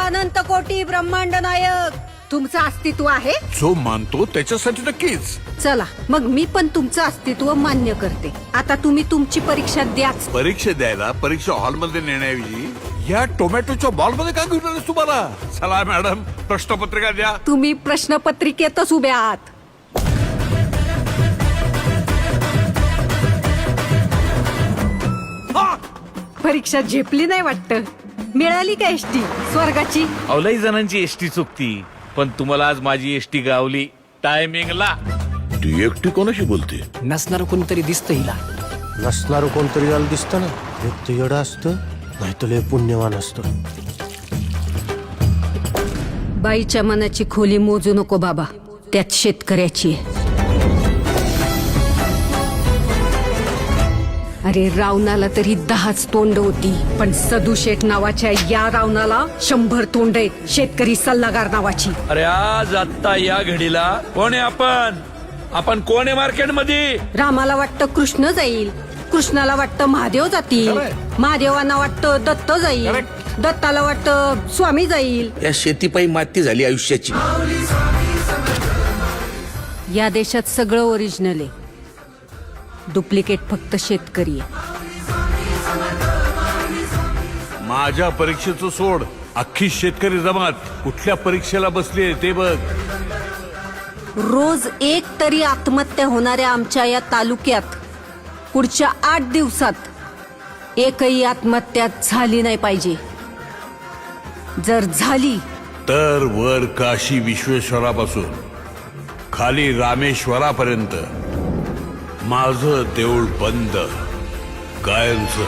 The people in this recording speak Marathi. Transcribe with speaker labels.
Speaker 1: अनंत कोटी ब्रह्मांड नायक तुमचं अस्तित्व आहे.
Speaker 2: जो मानतो त्याच्यासाठी नक्कीच.
Speaker 1: चला मग मी पण तुमचं अस्तित्व मान्य करते. आता तुम्ही तुमची परीक्षा द्याच.
Speaker 2: परीक्षा द्यायला परीक्षा हॉलमध्ये नेण्याऐवजी या टोमॅटोच्या बॉलमध्ये का घेऊन आलीस तुम्हाला? चला मॅडम, प्रश्नपत्रिका द्या.
Speaker 1: तुम्ही प्रश्नपत्रिकेतच उभे आहात. परीक्षा झेपली नाही वाटतं. मिळाली का एसटी स्वर्गाची?
Speaker 3: अवलाई जणांची एसटी चुकती, पण तुम्हाला आज माझी एसटी गावली टायमिंगला.
Speaker 2: ती एकटी कोणाशी बोलते?
Speaker 4: नसणार कोणतरी दिसतं हिला.
Speaker 5: नसणार कोणतरी याला दिसतं ना. एक तर येडं असतं, नाही तर लय पुण्यवान असतं.
Speaker 1: बाईच्या मनाची खोली मोजू नको बाबा, त्यात शेतकऱ्याची आहे. अरे रावणाला तरी 10च तोंड होती, पण सदू शेठ नावाच्या या रावणाला 100 तोंड आहेत. शेतकरी सल्लागार नावाची.
Speaker 3: अरे आज आत्ता या घडीला कोण आहे आपण कोण आहे मार्केटमध्ये?
Speaker 1: रामाला वाटतं कृष्ण जाईल, कृष्णाला वाटतं महादेव जातील, महादेवांना वाटतं दत्त जाईल, दत्ताला वाटतं स्वामी जाईल.
Speaker 6: या शेतीपायी माती झाली आयुष्याची.
Speaker 1: या देशात सगळं ओरिजिनल आहे, डुप्लिकेट फक्त शेतकरी आहे.
Speaker 2: माझ्या परीक्षेचं सोड, अख्खी शेतकरी जमात कुठल्या परीक्षेला बसली ते बघ.
Speaker 1: रोज एक तरी आत्महत्या होणाऱ्या आमच्या या तालुक्यात पुढच्या 8 दिवसात एकही आत्महत्या झाली नाही पाहिजे. जर झाली
Speaker 2: तर वर काशी विश्वेश्वरापासून खाली रामेश्वरापर्यंत माझं देऊळ बंद, कायमचं.